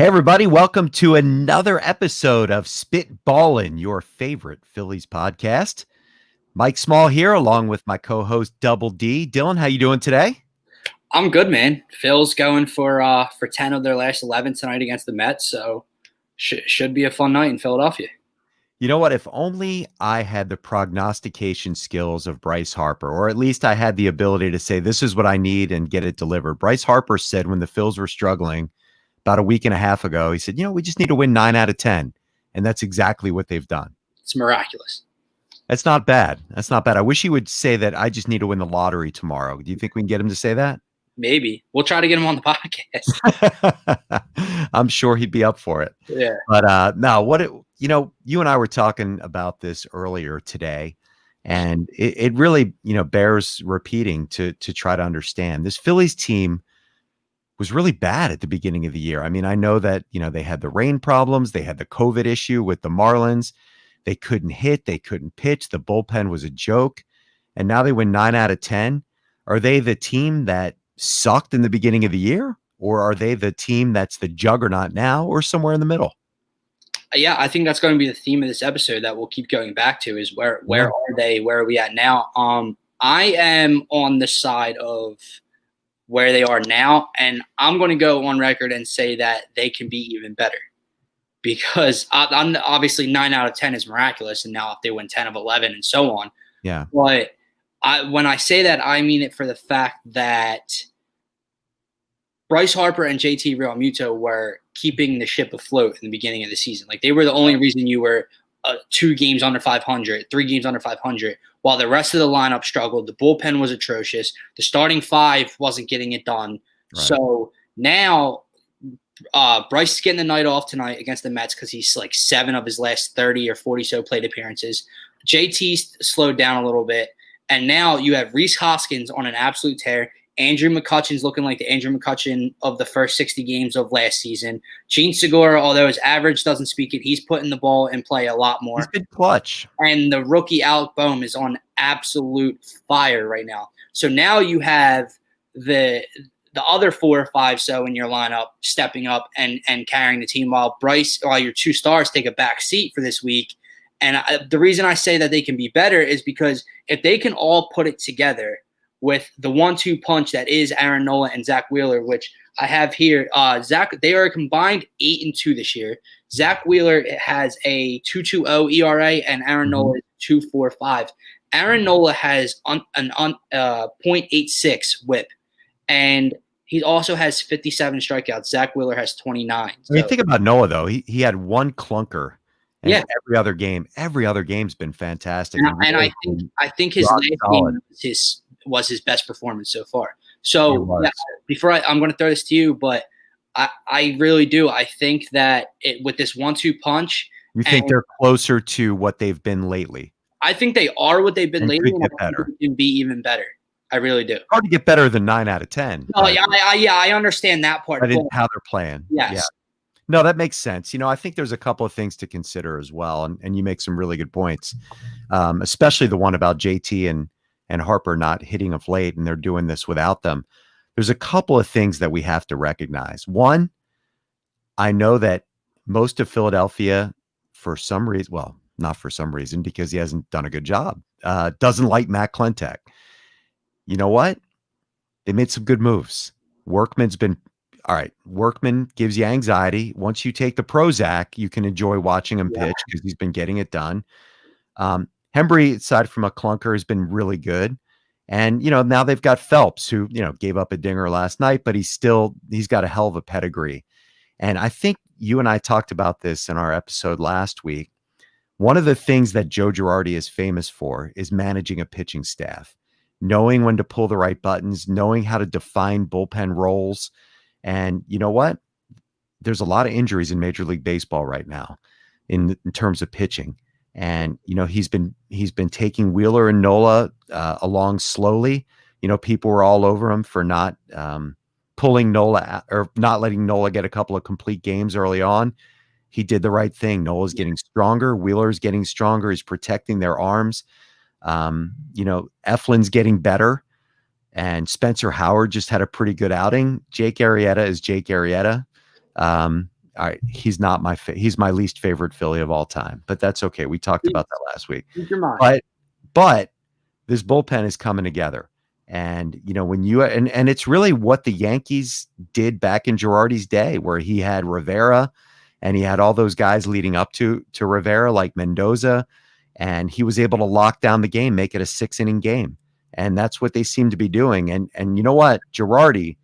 Hey, everybody. Welcome to another episode of Ballin, your favorite Phillies podcast. Mike Small here, along with my co-host Double D. Dylan, how you doing today? I'm good, man. Phil's going for 10 of their last 11 tonight against the Mets, so should be a fun night in Philadelphia. You know what? If only I had the prognostication skills of Rhys Harper, or at least I had the ability to say, this is what I need and get it delivered. Rhys Harper said when the Phils were struggling about a week and a half ago, he said, we just need to win 9 out of 10. And that's exactly what they've done. It's miraculous. That's not bad. That's not bad. I wish he would say that I just need to win the lottery tomorrow. Do you think we can get him to say that? Maybe. We'll try to get him on the podcast. I'm sure he'd be up for it. Yeah. But you and I were talking about this earlier today, and it really, bears repeating to try to understand. This Phillies team was really bad at the beginning of the year. I mean, I know that, they had the rain problems. They had the COVID issue with the Marlins. They couldn't hit. They couldn't pitch. The bullpen was a joke. And now they win 9 out of 10. Are they the team that sucked in the beginning of the year? Or are they the team that's the juggernaut now, or somewhere in the middle? Yeah, I think that's going to be the theme of this episode that we'll keep going back to is where are they? Where are we at now? I am on the side of where they are now, and I'm going to go on record and say that they can be even better, because I'm obviously 9 out of 10 is miraculous, and now if they win 10 of 11 and so on. Yeah. But when I say that, I mean it for the fact that Rhys Harper and JT Realmuto were keeping the ship afloat in the beginning of the season. Like, they were the only reason you were 2 games under 500, 3 games under 500, while the rest of the lineup struggled. The bullpen was atrocious. The starting 5 wasn't getting it done. Right. So now Bryce is getting the night off tonight against the Mets because he's like 7 of his last 30 or 40 so plate appearances. JT slowed down a little bit. And now you have Rhys Hoskins on an absolute tear. Andrew McCutchen's looking like the Andrew McCutchen of the first 60 games of last season. Gene Segura, although his average doesn't speak it, he's putting the ball in play a lot more. He's been clutch. And the rookie Alec Baum is on absolute fire right now. So now you have the other 4 or 5 so in your lineup stepping up and carrying the team, while your 2 stars take a back seat for this week. And the reason I say that they can be better is because if they can all put it together with the 1-2 punch that is Aaron Nola and Zach Wheeler, which I have here. They are combined 8-2 this year. Zach Wheeler has a 2.20 ERA and Aaron Nola is 2.45. Aaron Nola has an .86 WHIP, and he also has 57 strikeouts. Zach Wheeler has 29. So. I mean, think about Nola though. He had 1 clunker. And every other game's been fantastic. And I think his last game was his best performance so far. So before I'm going to throw this to you, but I really do. I think that with this 1-2 punch, you think they're closer to what they've been lately. I think they are what they've been lately, and I think they can be even better. I really do. Hard to get better than 9 out of 10. Oh yeah, I understand that part. But how they're playing. Yes. Yeah. No, that makes sense. I think there's a couple of things to consider as well, and you make some really good points, especially the one about JT and Harper not hitting of late, and they're doing this without them. There's a couple of things that we have to recognize. One, I know that most of Philadelphia, for some reason, well, not for some reason, because he hasn't done a good job, doesn't like Matt Klentak. You know what? They made some good moves. Workman's been all right. Workman gives you anxiety. Once you take the Prozac, you can enjoy watching him pitch because he's been getting it done. Hembree, aside from a clunker, has been really good. And, now they've got Phelps, who, gave up a dinger last night, but he's got a hell of a pedigree. And I think you and I talked about this in our episode last week. One of the things that Joe Girardi is famous for is managing a pitching staff, knowing when to pull the right buttons, knowing how to define bullpen roles. And you know what? There's a lot of injuries in Major League Baseball right now in terms of pitching. And, he's been taking Wheeler and Nola along slowly. People were all over him for not pulling Nola or not letting Nola get a couple of complete games early on. He did the right thing. Nola's getting stronger. Wheeler's getting stronger. He's protecting their arms. Eflin's getting better. And Spencer Howard just had a pretty good outing. Jake Arrieta is Jake Arrieta. he's not he's my least favorite Philly of all time, but that's okay. We talked about that last week. Keep your mind. But this bullpen is coming together. And, when and it's really what the Yankees did back in Girardi's day, where he had Rivera and he had all those guys leading up to Rivera, like Mendoza, and he was able to lock down the game, make it a 6-inning game. And that's what they seem to be doing. And you know what? Girardi,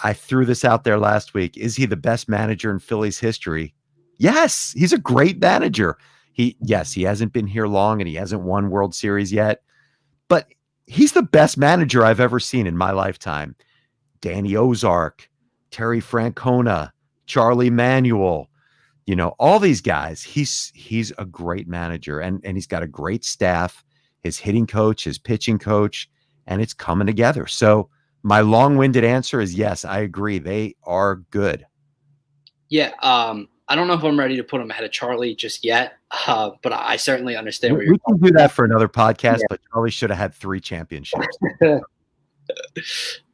I threw this out there last week. Is he the best manager in Phillies history? Yes, he's a great manager. He hasn't been here long and he hasn't won World Series yet, but he's the best manager I've ever seen in my lifetime. Danny Ozark, Terry Francona, Charlie Manuel, all these guys. He's a great manager, and he's got a great staff, his hitting coach, his pitching coach, and it's coming together. So my long-winded answer is yes, I agree. They are good. Yeah. I don't know if I'm ready to put him ahead of Charlie just yet, but I certainly understand We can do that for another podcast, but Charlie should have had 3 championships. But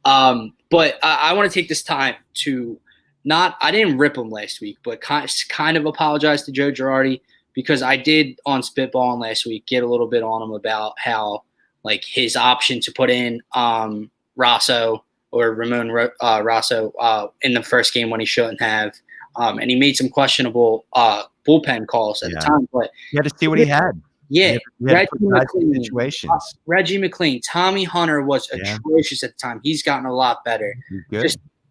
I want to take this time to I didn't rip him last week, but kind of apologize to Joe Girardi, because I did on Spitballing last week get a little bit on him about how, like, his option to put in Rosso or Ramon Rosso in the first game when he shouldn't have. And he made some questionable bullpen calls at the time. But you had to see what he had. Yeah. Reggie McLean, Tommy Hunter was atrocious at the time. He's gotten a lot better.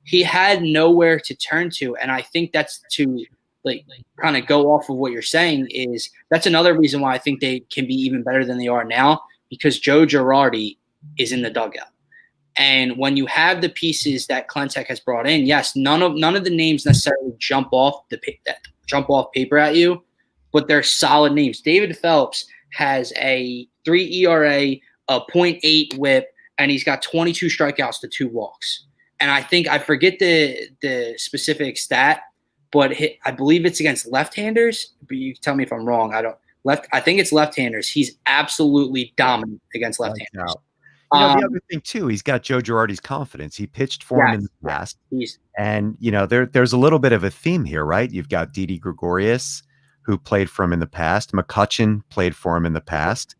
He had nowhere to turn to. And I think that's to kind of go off of what you're saying, is that's another reason why I think they can be even better than they are now, because Joe Girardi is in the dugout. And when you have the pieces that Clentek has brought in, yes, none of the names necessarily jump off paper at you, but they're solid names. David Phelps has a 3 ERA, a 0.8 WHIP, and he's got 22 strikeouts to 2 walks. And I forget the specific stat, but I believe it's against left-handers. But you can tell me if I'm wrong. I think it's left-handers. He's absolutely dominant against left-handers. The other thing too, he's got Joe Girardi's confidence. He pitched for him in the past, and there's a little bit of a theme here, right? You've got Didi Gregorius, who played for him in the past. McCutchen played for him in the past.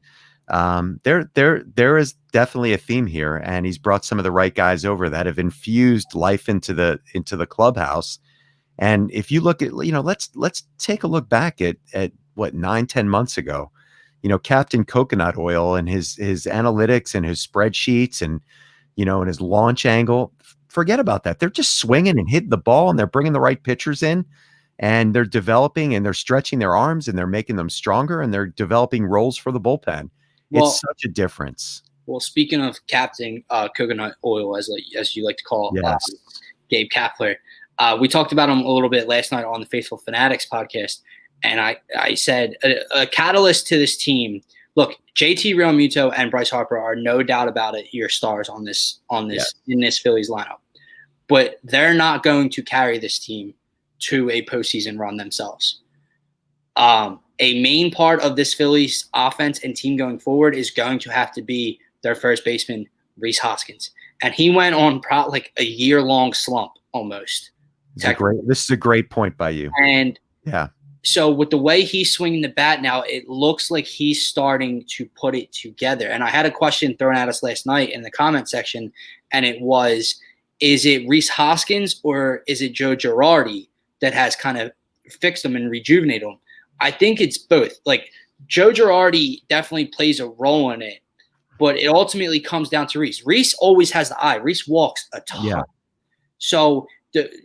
There is definitely a theme here, and he's brought some of the right guys over that have infused life into the clubhouse. And if you look at, let's take a look back at what 9-10 months ago. Captain Coconut Oil and his analytics and his spreadsheets and his launch angle, forget about that. They're just swinging and hitting the ball, and they're bringing the right pitchers in, and they're developing and they're stretching their arms and they're making them stronger, and they're developing roles for the bullpen. It's such a difference. Well, speaking of Captain Coconut Oil, as you like to call Gabe Kapler, we talked about him a little bit last night on the Faithful Fanatics podcast. And I said a catalyst to this team. Look, JT Realmuto and Bryce Harper are no doubt about it your stars in this Phillies lineup, but they're not going to carry this team to a postseason run themselves. A main part of this Phillies offense and team going forward is going to have to be their first baseman, Rhys Hoskins, and he went on like a year-long slump almost. This is a great point by you. And so with the way he's swinging the bat now, it looks like he's starting to put it together. And I had a question thrown at us last night in the comment section, and it was, is it Rhys Hoskins or is it Joe Girardi that has kind of fixed him and rejuvenated him? I think it's both. Like, Joe Girardi definitely plays a role in it, but it ultimately comes down to Rhys. Rhys always has the eye. Rhys walks a ton. Yeah. So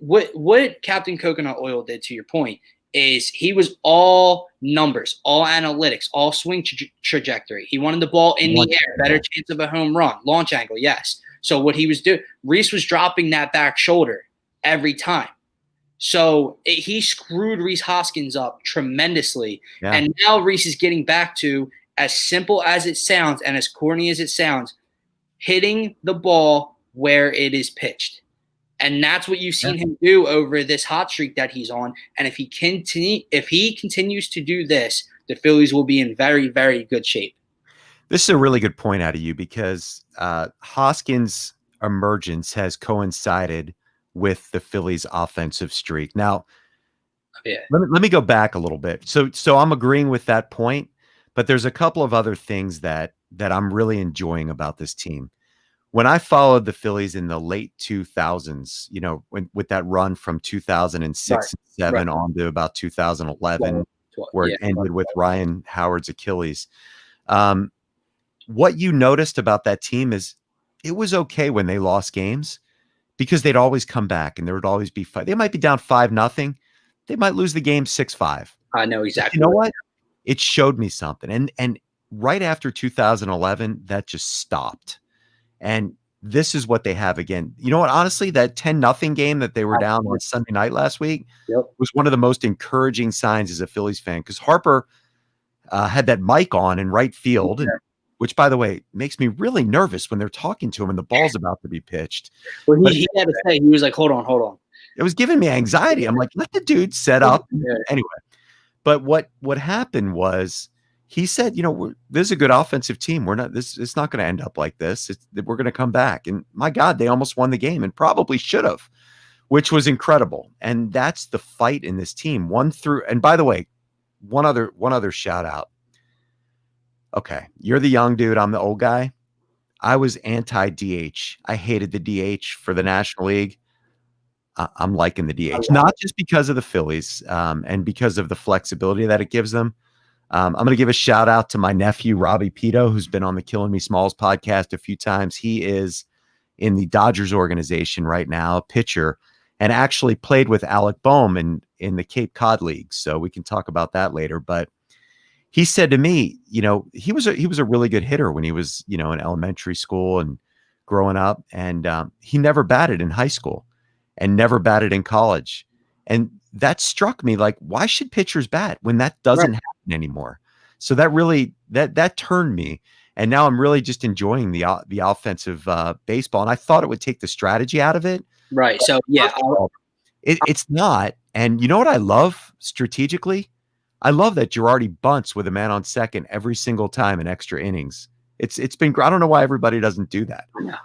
what Captain Coconut Oil did, to your point, is he was all numbers, all analytics, all swing trajectory. He wanted the ball in the air, better chance of a home run, launch angle, yes. So what he was doing, Rhys was dropping that back shoulder every time. So he screwed Rhys Hoskins up tremendously. Yeah. And now Rhys is getting back to, as simple as it sounds and as corny as it sounds, hitting the ball where it is pitched. And that's what you've seen him do over this hot streak that he's on. And if he continues to do this, the Phillies will be in very, very good shape. This is a really good point out of you, because Hoskins' emergence has coincided with the Phillies' offensive streak. Now, Yeah. Let me go back a little bit. So I'm agreeing with that point, but there's a couple of other things that I'm really enjoying about this team. When I followed the Phillies in the late 2000s, with that run from 2006 and Right. 7 on to about 2011, where it ended with Ryan Howard's Achilles. What you noticed about that team is it was okay when they lost games because they'd always come back and there would always be fight. They might be down 5-0. They might lose the game 6-5. I know exactly. You know what? It showed me something. And right after 2011, that just stopped. And this is what they have again. You know what? Honestly, that 10-0 game that they were down on Sunday night last week was one of the most encouraging signs as a Phillies fan, because Harper had that mic on in right field, which, by the way, makes me really nervous when they're talking to him and the ball's about to be pitched. Well, he had to say, he was like, hold on. It was giving me anxiety. I'm like, let the dude set up. Anyway, but what happened was he said, this is a good offensive team. It's not going to end up like this. We're going to come back. And my God, they almost won the game and probably should have, which was incredible. And that's the fight in this team. And by the way, one other shout out. Okay, you're the young dude. I'm the old guy. I was anti-DH. I hated the DH for the National League. I'm liking the DH, not just because of the Phillies and because of the flexibility that it gives them. I'm going to give a shout out to my nephew, Robbie Pito, who's been on the Killing Me Smalls podcast a few times. He is in the Dodgers organization right now, a pitcher, and actually played with Alec Baum in the Cape Cod League. So we can talk about that later. But he said to me, he was a really good hitter when he was, in elementary school and growing up. And he never batted in high school and never batted in college. And that struck me like, why should pitchers bat when that doesn't happen anymore? So that really, that turned me. And now I'm really just enjoying the offensive baseball. And I thought it would take the strategy out of it. Right. So, yeah. It's not. And you know what I love strategically? I love that Girardi bunts with a man on second every single time in extra innings. It's been, I don't know why everybody doesn't do that,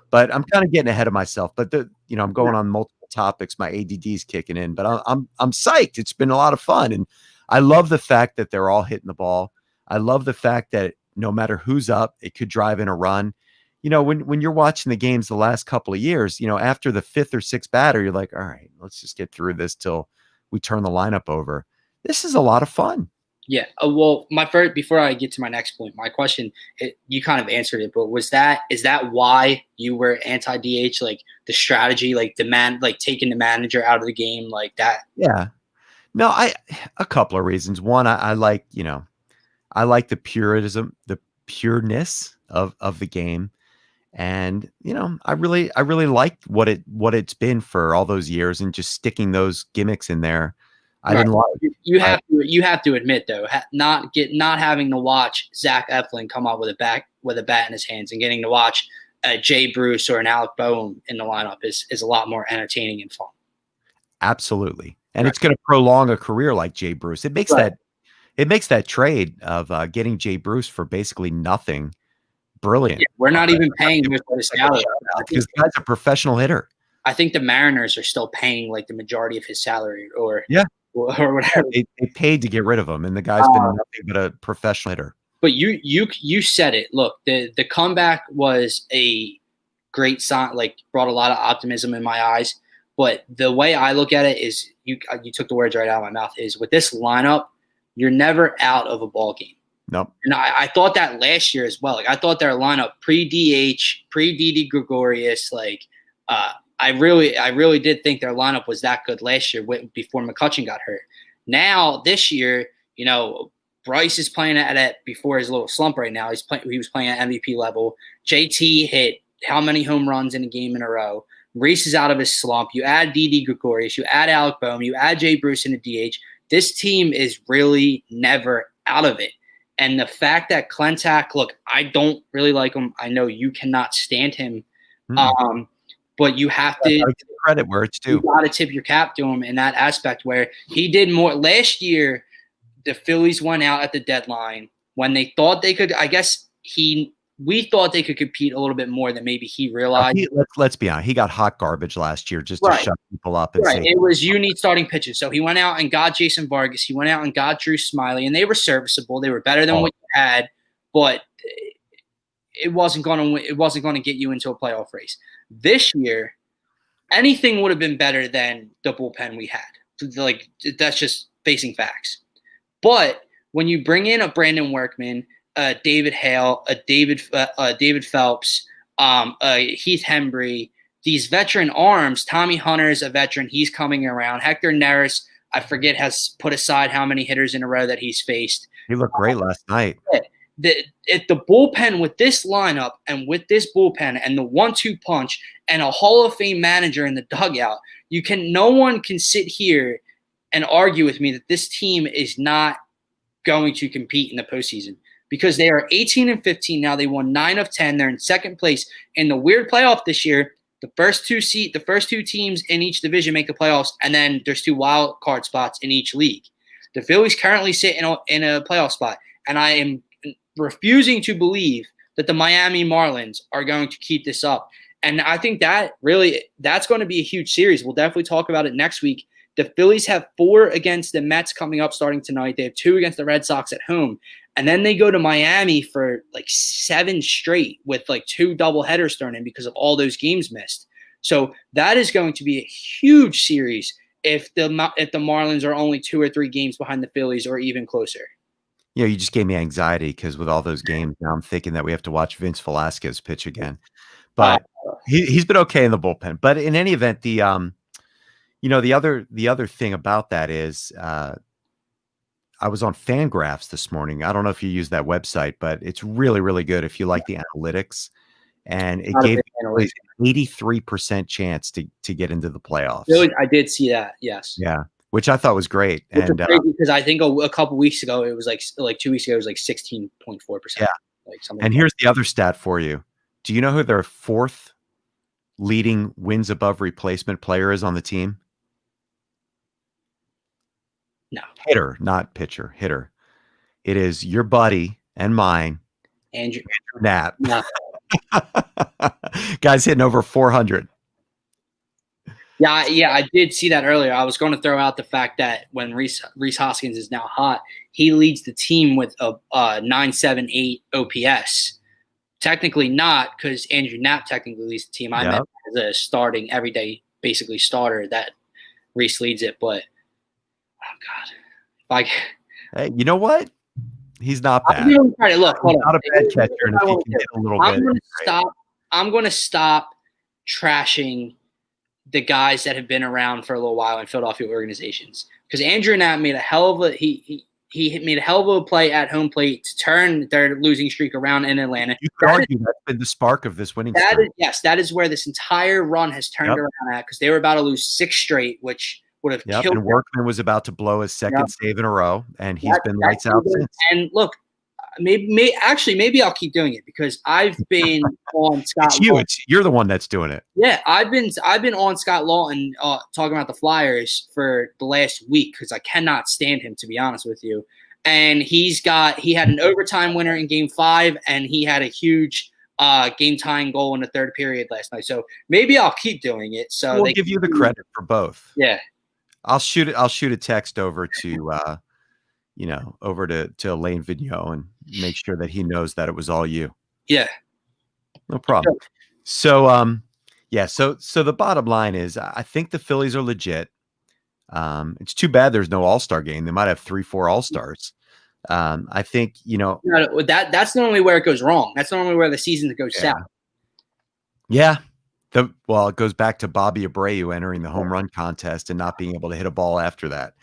but I'm kind of getting ahead of myself. But I'm going on multiple topics. My ADD's kicking in, but I'm psyched. It's been a lot of fun, and I love the fact that they're all hitting the ball. I love the fact that no matter who's up, it could drive in a run. When you're watching the games the last couple of years, after the 5th or 6th batter, you're like, all right, let's just get through this till we turn the lineup over. This is a lot of fun. Yeah. Well, before I get to my next point, my question, you kind of answered it, but is that why you were anti-DH, like the strategy, like taking the manager out of the game like that? Yeah. No, a couple of reasons. One, I like, I like the pureness of the game. And, I really like what it's been for all those years, and just sticking those gimmicks in there. I didn't like it. You have to admit though, not having to watch Zach Eflin come out with a bat in his hands and getting to watch Jay Bruce or an Alec Baum in the lineup is a lot more entertaining and fun. Absolutely, and it's going to prolong a career like Jay Bruce. It makes that trade of getting Jay Bruce for basically nothing brilliant. Yeah, we're not even paying him for his salary because the guy's a professional hitter. I think the Mariners are still paying like the majority of his salary, or whatever. They paid to get rid of him, and the guy's been nothing but a professional hitter. But you said it. Look, the comeback was a great sign, like brought a lot of optimism in my eyes. But the way I look at it is, you took the words right out of my mouth, is with this lineup, you're never out of a ball game. Nope. And I thought that last year as well. Like I thought their lineup pre-DH, pre-Didi Gregorius, like I really did think their lineup was that good last year before McCutchen got hurt. Now this year, Bryce is playing at it before his little slump right now. He was playing at MVP level. JT hit how many home runs in a game in a row? Rhys is out of his slump. You add Didi Gregorius, you add Alec Baum, you add Jay Bruce in the DH. This team is really never out of it. And the fact that Klentak, look, I don't really like him. I know you cannot stand him. But you have to give credit where it's due. You got to tip your cap to him in that aspect, where he did more. Last year, the Phillies went out at the deadline when they thought they could. I guess he we thought they could compete a little bit more than maybe he realized. Let's be honest. He got hot garbage last year just to Right. shut people up and Right. say It was you need starting pitchers. So he went out and got Jason Vargas. He went out and got Drew Smiley, and they were serviceable. They were better than what you had, but it wasn't going to get you into a playoff race. This year, anything would have been better than the bullpen we had. Like, that's just facing facts. But when you bring in a Brandon Workman, David Hale, David Phelps, Heath Hembry, these veteran arms, Tommy Hunter is a veteran. He's coming around. Hector Neris, I forget, has put aside how many hitters in a row that he's faced. He looked great last night. The bullpen with this lineup and with this bullpen and the 1-2 punch and a Hall of Fame manager in the dugout, no one can sit here and argue with me that this team is not going to compete in the postseason, because they are 18-15 now. They won 9 of 10. They're in second place in the weird playoff this year. The first two teams in each division make the playoffs, and then there's 2 wild card spots in each league. The Phillies currently sit in a playoff spot, and I am refusing to believe that the Miami Marlins are going to keep this up. And I think that's going to be a huge series. We'll definitely talk about it next week. The Phillies have 4 against the Mets coming up starting tonight. They have 2 against the Red Sox at home. And then they go to Miami for like 7 straight with like 2 doubleheaders thrown in because of all those games missed. So that is going to be a huge series if the Marlins are only 2 or 3 games behind the Phillies or even closer. You know, you just gave me anxiety because with all those games, now I'm thinking that we have to watch Vince Velasquez pitch again. But he's been okay in the bullpen. But in any event, the other thing about that is I was on Fangraphs this morning. I don't know if you use that website, but it's really, really good if you like the analytics. And it gave me an 83% chance to get into the playoffs. Really, I did see that, yes. Yeah, which I thought was great. Which and crazy because I think a couple weeks ago, it was like 2 weeks ago, it was like 16.4%. Yeah. Like something and like here's the other stat for you. Do you know who their 4th leading wins above replacement player is on the team? No. Hitter, not pitcher, hitter. It is your buddy and mine, Andrew Knapp. No. Guy's hitting over 400. Yeah, I did see that earlier. I was going to throw out the fact that when Rhys Hoskins is now hot, he leads the team with a 978 OPS. Technically not, because Andrew Knapp technically leads the team. I meant as a starting, everyday, basically starter that Rhys leads it. But, oh, God. Hey, you know what? He's not bad. Look, hold on. Not a bad catcher, and if he can get a little bit. I'm going to stop trashing the guys that have been around for a little while in Philadelphia organizations, because Andrew Knapp made a hell of a he made a hell of a play at home plate to turn their losing streak around in Atlanta. You could argue that's been the spark of this winning streak. That is where this entire run has turned around at, because they were about to lose 6 straight, which would have killed them. And Workman was about to blow his second save in a row, and he's been lights out since. And look, maybe I'll keep doing it, because I've been on Scott. You're the one that's doing it. Yeah, I've been on Scott Lawton talking about the Flyers for the last week, because I cannot stand him, to be honest with you. And he had an overtime winner in Game 5, and he had a huge game tying goal in the 3rd period last night. So maybe I'll keep doing it. So we'll give you the credit for both. Yeah, I'll shoot a text over to over to Elaine Vigneault and make sure that he knows that it was all you. Yeah. No problem. So, so the bottom line is I think the Phillies are legit. It's too bad there's no All-Star game. They might have 3-4 All-Stars. I think, that's normally where it goes wrong. That's normally where the season goes south. Yeah. It goes back to Bobby Abreu entering the home run contest and not being able to hit a ball after that.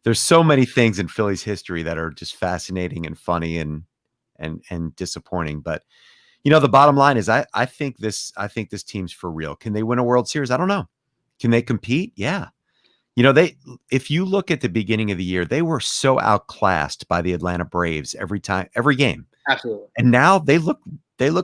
There's so many things in Phillies history that are just fascinating and funny and disappointing. But the bottom line is I think this team's for real. Can they win a World Series? I don't know. Can they compete? Yeah. If you look at the beginning of the year, they were so outclassed by the Atlanta Braves every game. Absolutely. And now they look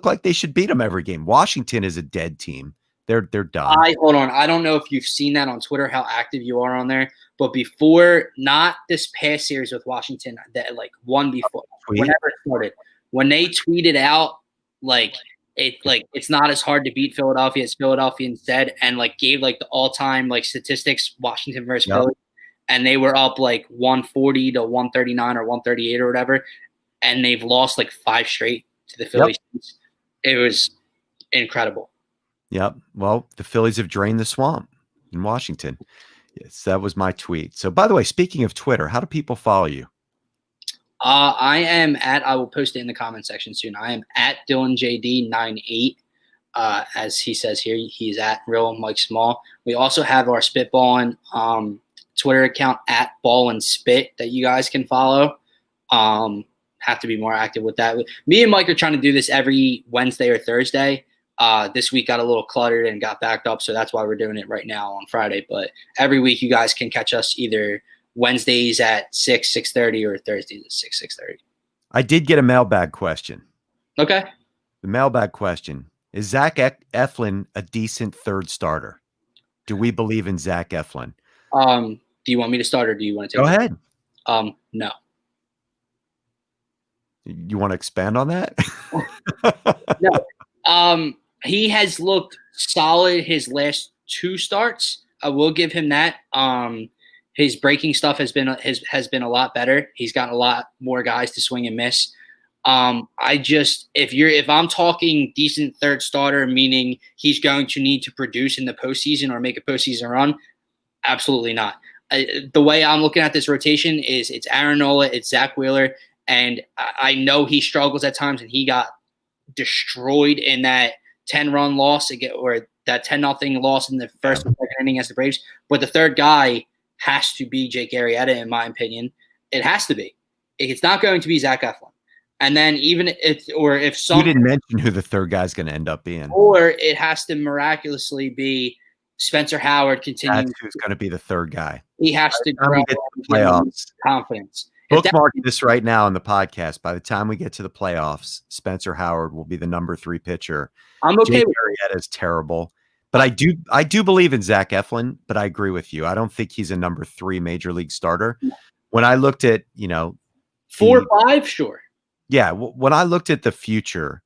like they should beat them every game. Washington is a dead team. They're done. Hold on. I don't know if you've seen that on Twitter, how active you are on there. But before, not this past series with Washington, that one before, whenever it started, when they tweeted out Like it's not as hard to beat Philadelphia as Philadelphia said, and like gave like the all-time like statistics Washington versus Philly, and they were up like 140 to 139 or 138 or whatever, and they've lost like 5 straight to the Phillies. It was incredible. Yep. Well, the Phillies have drained the swamp in Washington. Yes, that was my tweet. So, by the way, speaking of Twitter, how do people follow you? I will post it in the comment section soon. I am at DylanJD98. As he says here, he's at Real Mike Small. We also have our Spitballin Twitter account at Ballin Spit that you guys can follow. Have to be more active with that. Me and Mike are trying to do this every Wednesday or Thursday. This week got a little cluttered and got backed up, so that's why we're doing it right now on Friday. But every week you guys can catch us either Wednesdays at 6:30, or Thursdays at 6:30. I did get a mailbag question. Okay. The mailbag question: is Zach Eflin a decent third starter? Do we believe in Zach Eflin? Do you want me to start, or do you want to take Go ahead. No. You want to expand on that? No. He has looked solid his last 2 starts. I will give him that. His breaking stuff has been a lot better. He's gotten a lot more guys to swing and miss. If I'm talking decent third starter, meaning he's going to need to produce in the postseason or make a postseason run, absolutely not. The way I'm looking at this rotation is it's Aaron Nola, it's Zach Wheeler, and I know he struggles at times, and he got destroyed in that 10-run loss or that 10-0 loss in the first and second inning against the Braves. But the third guy has to be Jake Arrieta, in my opinion. It has to be. It's not going to be Zach Eflin. And then even if some, you didn't mention who the third guy's going to end up being, or it has to miraculously be Spencer Howard. Continuing, that's who's going to be the third guy. He has to grow playoffs. Confidence. Bookmark this right now in the podcast. By the time we get to the playoffs, Spencer Howard will be the number 3 pitcher. I'm okay Jake with Arrieta is terrible. But I do believe in Zach Eflin, but I agree with you. I don't think he's a number 3 major league starter. When I looked at, 4 or 5, sure. Yeah. When I looked at the future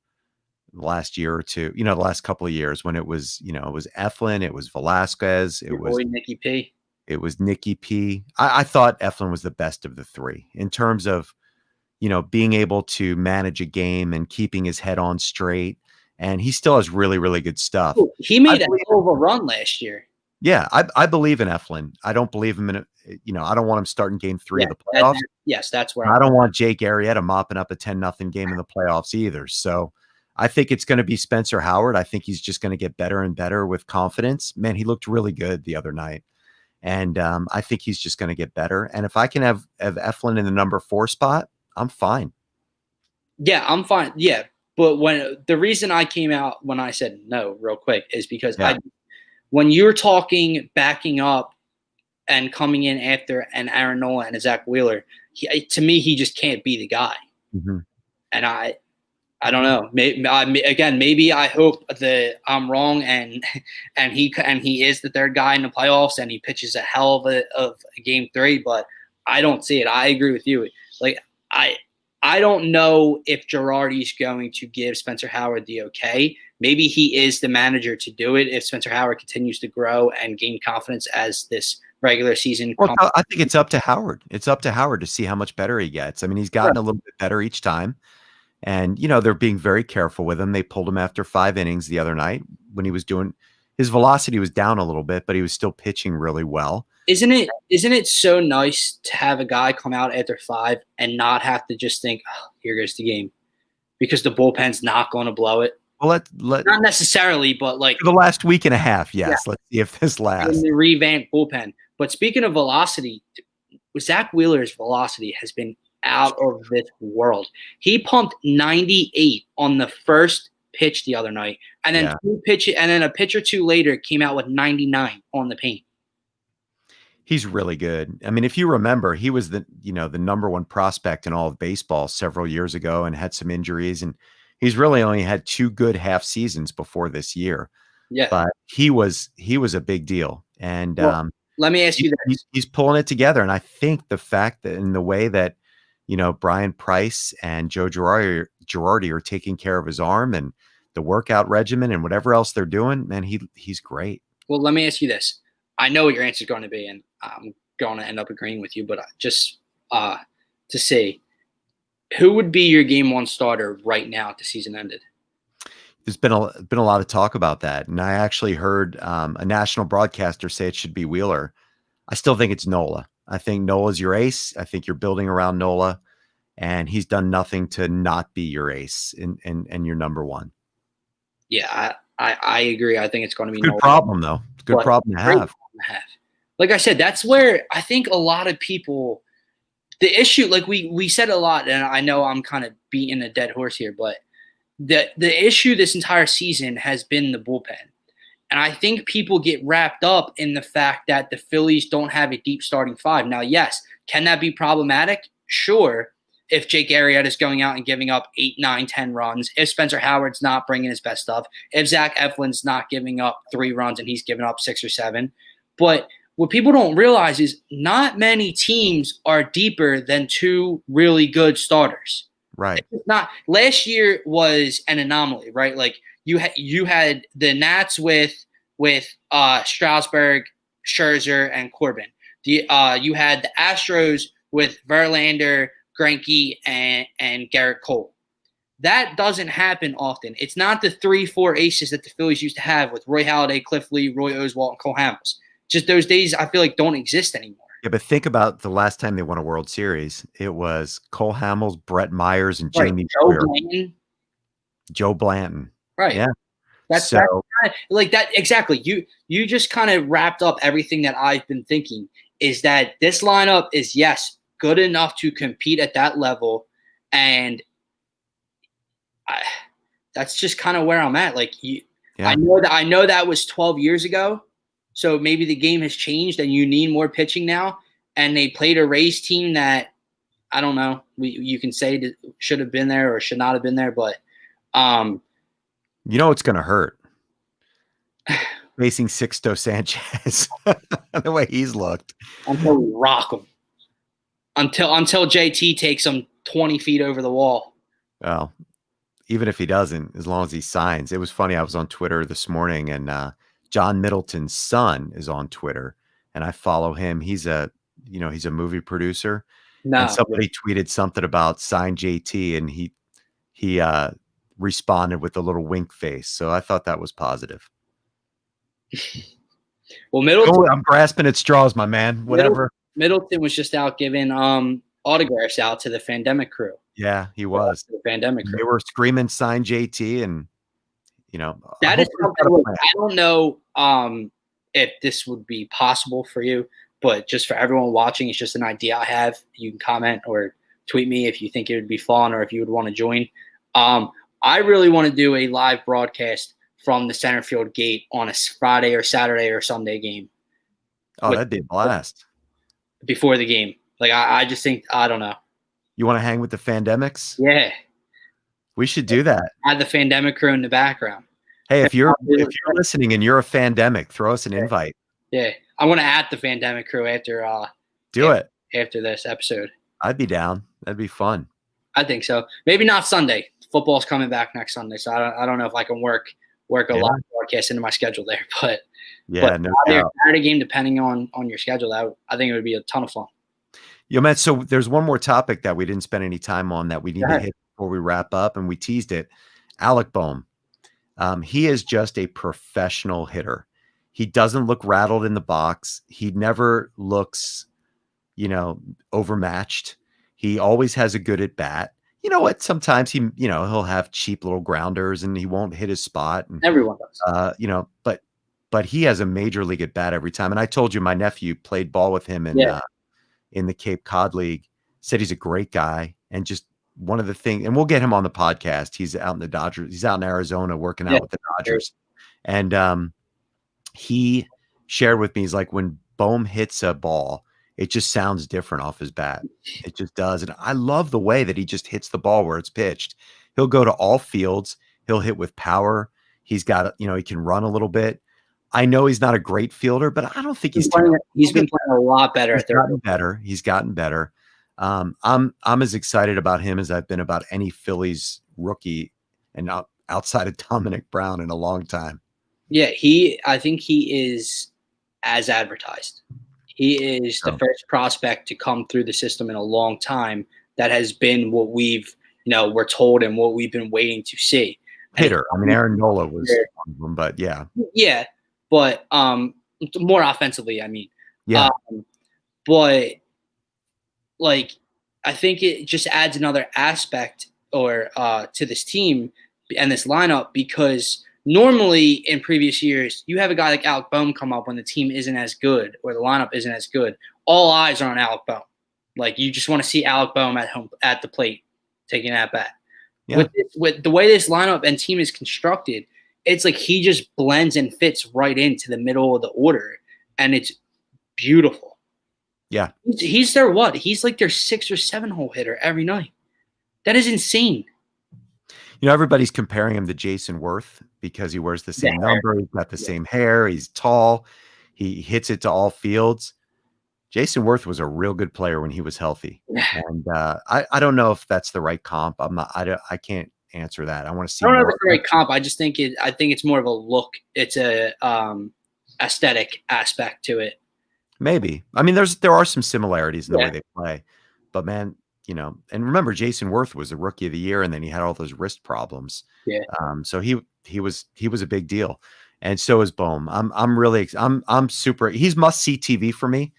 last year or two, the last couple of years, when it was, it was Eflin, it was Velasquez, it was Nicky P. It was Nicky P. I thought Eflin was the best of the 3 in terms of, being able to manage a game and keeping his head on straight. And he still has really, really good stuff. He made a hell of a run last year. Yeah, I believe in Eflin. I don't believe him in I don't want him starting game 3 of the playoffs. Yes, that's where I don't want Jake Arrieta mopping up a 10-0 game in the playoffs either. So I think it's going to be Spencer Howard. I think he's just going to get better and better with confidence. Man, he looked really good the other night. And I think he's just going to get better. And if I can have Eflin in the number 4 spot, I'm fine. Yeah, I'm fine. Yeah. But the reason I came out when I said no real quick is because when you're talking backing up and coming in after an Aaron Nola and a Zach Wheeler, to me, he just can't be the guy. Mm-hmm. And I don't know. Maybe I hope that I'm wrong and he is the third guy in the playoffs and he pitches a hell of a game 3, but I don't see it. I agree with you. Like I don't know if Girardi's going to give Spencer Howard the okay. Maybe he is the manager to do it if Spencer Howard continues to grow and gain confidence as this regular season. Well, I think it's up to Howard. It's up to Howard to see how much better he gets. I mean, he's gotten a little bit better each time. And, they're being very careful with him. They pulled him after 5 innings the other night when he was his velocity was down a little bit, but he was still pitching really well. Isn't it so nice to have a guy come out after 5 and not have to just think, oh, here goes the game, because the bullpen's not going to blow it? Well, not necessarily, but like for the last week and a half, yes. Yeah. Let's see if this lasts. In the revamped bullpen. But speaking of velocity, Zach Wheeler's velocity has been out of this world. He pumped 98 on the first pitch the other night, and then a pitch or 2 later came out with 99 on the paint. He's really good. I mean, if you remember, he was the number 1 prospect in all of baseball several years ago and had some injuries, and he's really only had 2 good half seasons before this year. Yeah. But he was a big deal. And let me ask you this. He's pulling it together. And I think the fact that in the way that, Brian Price and Joe Girardi are taking care of his arm and the workout regimen and whatever else they're doing, man, he's great. Well, let me ask you this. I know what your answer is going to be, and I'm going to end up agreeing with you, but just to say, who would be your game one starter right now if the season ended? There's been a lot of talk about that, and I actually heard a national broadcaster say it should be Wheeler. I still think it's Nola. I think Nola's your ace. I think you're building around Nola, and he's done nothing to not be your ace and your number one. Yeah, I agree. I think it's going to be good Nola. Problem though. It's a good problem to have. Like I said, that's where I think a lot of people, the issue, like we said a lot, and I know I'm kind of beating a dead horse here, but the issue this entire season has been the bullpen. And I think people get wrapped up in the fact that the Phillies don't have a deep starting five. Now, yes, can that be problematic? Sure. If Jake Arrieta is going out and giving up 8, 9, 10 runs, if Spencer Howard's not bringing his best stuff, if Zach Eflin's not giving up 3 runs and he's giving up 6 or 7. But what people don't realize is not many teams are deeper than 2 really good starters. Right. It's not. Last year was an anomaly, right? Like you had the Nats with Strasburg, Scherzer, and Corbin. You had the Astros with Verlander, Greinke, and Garrett Cole. That doesn't happen often. It's not the 3-4 aces that the Phillies used to have with Roy Halladay, Cliff Lee, Roy Oswalt, and Cole Hamels. Just those days I feel like don't exist anymore. Yeah, but think about the last time they won a World Series. It was Cole Hamels, Brett Myers, and Jamie Joe Blanton. Right. Yeah. That's like that. Exactly. You just kind of wrapped up everything that I've been thinking is that this lineup is, yes, good enough to compete at that level. And that's just kind of where I'm at. Like I know that was 12 years ago. So maybe the game has changed and you need more pitching now. And they played a Rays team that, I don't know, you can say that should have been there or should not have been there. But you know it's going to hurt facing Sixto Sanchez the way he's looked. Until we rock him. Until JT takes him 20 feet over the wall. Well, even if he doesn't, as long as he signs. It was funny. I was on Twitter this morning, and John Middleton's son is on Twitter, and I follow him. He's a movie producer. No. And somebody tweeted something about sign JT, and he responded with a little wink face. So I thought that was positive. Well, Middleton, I'm grasping at straws, my man. Whatever. Middleton was just out giving autographs out to the Pandemic crew. Yeah, he was. The Pandemic crew. They were screaming sign JT, and that is something. I don't know if this would be possible for you, but just for everyone watching, it's just an idea I have. You can comment or tweet me if you think it would be fun or if you would want to join. I really want to do a live broadcast from the center field gate on a Friday or Saturday or Sunday game. Oh, that'd be a blast. Before the game. Like, I just think, I don't know. You want to hang with the Fandemics? Yeah. We should do that. Add the Fandemic crew in the background. Hey, if you're listening and you're a Fandemic, throw us an invite. Yeah. I want to add the Fandemic crew after after this episode. I'd be down. That'd be fun. I think so. Maybe not Sunday. Football's coming back next Sunday, so I don't know if I can work a live broadcast into my schedule there. But Saturday game, depending on your schedule, I think it would be a ton of fun. Yo, man, so there's one more topic that we didn't spend any time on that we need to hit before we wrap up, and we teased it. Alec Baum. He is just a professional hitter. He doesn't look rattled in the box. He never looks, overmatched. He always has a good at bat. You know what? Sometimes he'll have cheap little grounders and he won't hit his spot. And, everyone does. But he has a major league at bat every time. And I told you, my nephew played ball with him in the Cape Cod League. Said he's a great guy, and just one of the things. And we'll get him on the podcast. He's out in the Dodgers. He's out in Arizona working out with the Dodgers. And he shared with me, he's like, when Bohm hits a ball, it just sounds different off his bat. It just does. And I love the way that he just hits the ball where it's pitched. He'll go to all fields. He'll hit with power. He's got, he can run a little bit. I know he's not a great fielder, but I don't think he's been playing a lot better. He's gotten better. I'm as excited about him as I've been about any Phillies rookie and outside of Dominic Brown in a long time. Yeah, I think he is as advertised. He is the first prospect to come through the system in a long time that has been what we're told and what we've been waiting to see. Hitter. I mean, Aaron Nola was one of them, but yeah. Yeah, but more offensively, I mean. Yeah. But like, I think it just adds another aspect to this team and this lineup, because normally in previous years, you have a guy like Alec Baum come up when the team isn't as good or the lineup isn't as good. All eyes are on Alec Baum. Like, you just want to see Alec Baum at the plate taking that bat. Yeah. With the way this lineup and team is constructed, it's like he just blends and fits right into the middle of the order, and it's beautiful. Yeah. He's their what? He's like their 6 or 7 hole hitter every night. That is insane. You know, everybody's comparing him to Jason Worth because he wears the same number. He's got the same hair. He's tall. He hits it to all fields. Jason Worth was a real good player when he was healthy. And I don't know if that's the right comp. I can't answer that. I want to see. I don't know if it's the right comp. I just think I think it's more of a look. It's a aesthetic aspect to it. Maybe. I mean, there are some similarities in the way they play. But man, you know, and remember, Jason Worth was the rookie of the year, and then he had all those wrist problems. Yeah. So he was a big deal, and so is Baum. I'm super. He's must see TV for me.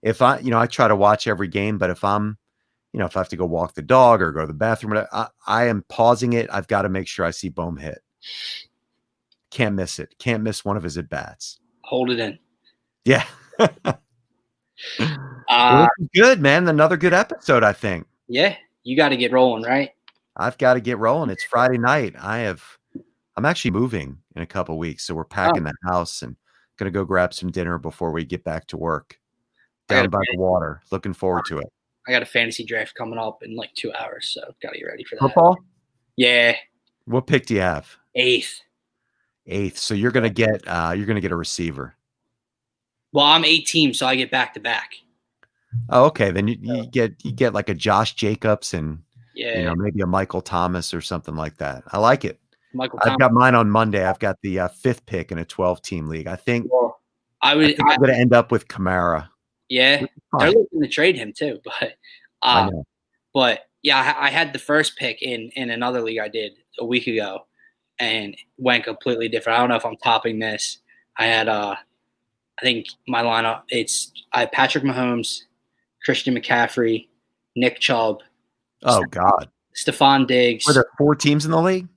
If I try to watch every game, but if I'm, if I have to go walk the dog or go to the bathroom, I am pausing it. I've got to make sure I see Baum hit. Can't miss it. Can't miss one of his at bats. Hold it in. Yeah. Well, good, man. Another good episode, I think. Yeah, you got to get rolling, right? I've got to get rolling. It's Friday night. I'm actually moving in a couple of weeks, so we're packing the house and gonna go grab some dinner before we get back to work down by the water. Looking forward to it. I got a fantasy draft coming up in like 2 hours, so got to get ready for that. Football? Yeah. What pick do you have? 8th. So you're gonna get a receiver. Well, I'm 8 teams, so I get back to back. Oh, okay. Then you get like a Josh Jacobs and maybe a Michael Thomas or something like that. I like it. I've got mine on Monday. I've got the 5th pick in a 12-team league. I think I'm going to end up with Kamara. Yeah, they're looking to trade him too, but yeah, I had the first pick in another league I did a week ago, and went completely different. I don't know if I'm topping this. I had I think my lineup, I had Patrick Mahomes, Christian McCaffrey, Nick Chubb. Oh God, Stephon Diggs. Were there 4 teams in the league?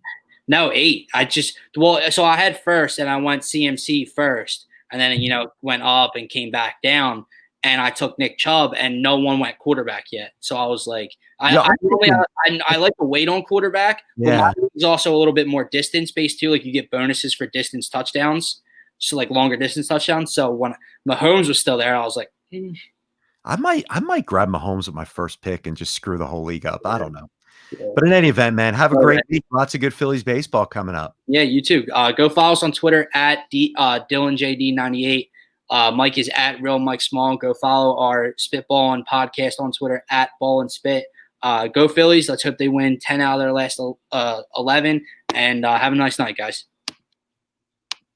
No, 8. So I had first, and I went CMC first, and then went up and came back down. And I took Nick Chubb, and no one went quarterback yet. So I was like, I like to wait on quarterback. Yeah. But it's also a little bit more distance based too. Like, you get bonuses for distance touchdowns, so like longer distance touchdowns. So when Mahomes was still there, I was like, I might grab Mahomes with my first pick and just screw the whole league up. I don't know. Yeah. But in any event, man, have a great week. Lots of good Phillies baseball coming up. Yeah, you too. Go follow us on Twitter at DylanJD98. Mike is at Real Mike Small. Go follow our Spitballin Podcast on Twitter at Ball and Spit. Go Phillies. Let's hope they win 10 out of their last 11. And have a nice night, guys.